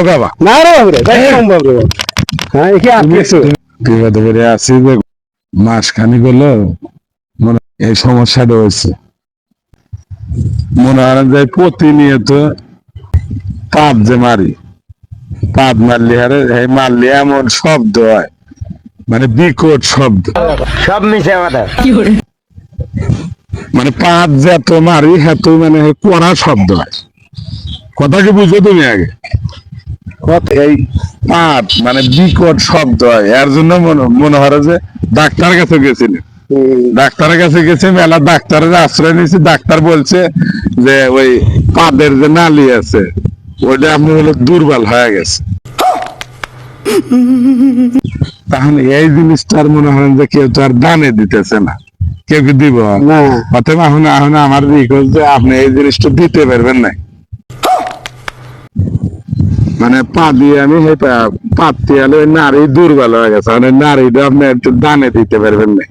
দেও গাবা না রে বাবু রে, তাই সম্ভব রে। হ্যাঁ, একে আপনি বিপদে পড়ে আছি যে মাস খানিক হলো এই সমস্যাটা হয়েছে। মনে হয় যে প্রতিনিয়ত পাপ যে মারি, পাপ মারলি হারে মারলি এমন শব্দ হয়, মানে বিকট শব্দ, সব মিশে আমাদের মানে পাপ যত মারি হেত মানে কড়া শব্দ হয়। কথা কি বুঝো তুমি আগে? এই পাপ মানে বিকট শব্দ হয়, এর জন্য মনে হয় যে ডাক্তার কাছে গেছিলেন, ডাক্তারের কাছে গেছে, মেলা ডাক্তারের আশ্রয় নিয়েছি। ডাক্তার বলছে যে ওই পাদের যে নালী আছে ওইটা আপনি হলো দুর্বল হয়ে গেছে। তাহলে এই জিনিসটার মনে হয় যে কেউ তো আর দানে দিতেছে না, কেউ কি দিব না। অতএব এখন এখন আমার রিকোয়েস্ট যে আপনি এই জিনিসটা দিতে পারবেন না। মানে পা দিয়ে আমি পাতি আলে নারী দুর্বল হয়ে গেছে, মানে নারীটা আপনি একটু দানে দিতে পারবেন না।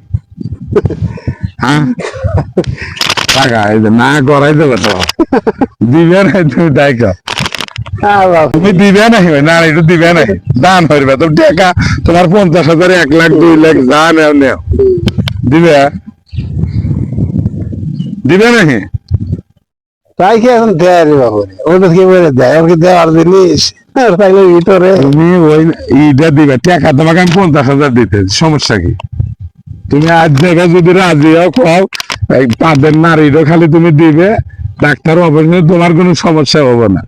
হ্যাঁ টাকা এই যে না করাই দেবে তো দিবে না, তুমি তাই কর, তুমি দিবে না নারীটা দিবে না, দান করবে তো টাকা তোমার 50,000 1 লাখ 2 লাখ যা নেও নেও দিবে, দিবে নাকি? তাই কি এখন দেয় রে বাবু রে, ওটা কি বলে দেয়, ওকে দেওয়ার জিনিস তাইলে ভিতরে তুমি ওই ইটা দিবে টাকা, তোমাকে আমি 50,000 দিতে, সমস্যা কি? তুমি আজ জায়গা যদি রাজি হও খাও, এই পাদের নারীরও খালি তুমি দিবে, ডাক্তার অবশ্যই তোমার কোনো সমস্যা হবে না।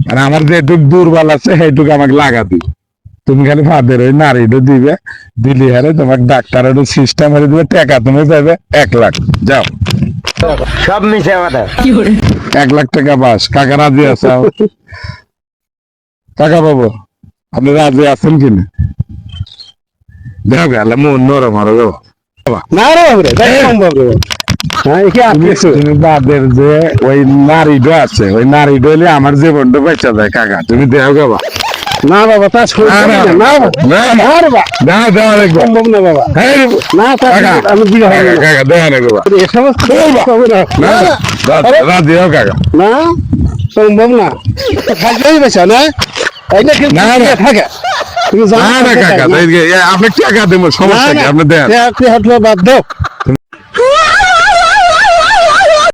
আর আমার যেটুক দুর্বল আছে সেইটুকু আমাকে লাগা দিবে, তুমি খালি পাদের ওই নারীরও দিবে, দিলি হারে তোমার ডাক্তারের সিস্টেম হয়ে দিবে, টাকা তুমি পাবে 1 লাখ। যাও সব মিশে আমাদের 1 লাখ টাকা বাস। কাকা রাজি আছে? কাকা বাবু আপনি রাজি আছেন কিনা? দেখো গেল মন নরম আরো না রে বাবু রে, তাই সম্ভব রে। হ্যাঁ, একে আপনি তুমি বাদের যে ওই নারীটা আছে, ওই নারীটা হলে আমার জীবনটা বেঁচে যায়। কাকা তুমি দেও গাবা না বাবা, তা সম্ভব না। না বাবা, না রে বাবা, না দেওয়া দেখবো সম্ভব না বাবা। না তা আমি বিয়ে হবে না। কাকা দেওয়া নেই বাবা, এ সমস্ত হবে না। না রাজি হোক কাকা। না, সম্ভব না। খাইলেই বেশা না, এই না কিন্তু না, না। থাকে তুমি না না কাকা, আপনি টাকা দেবো, সমস্যা কি? আপনি দেন বাদ দাও।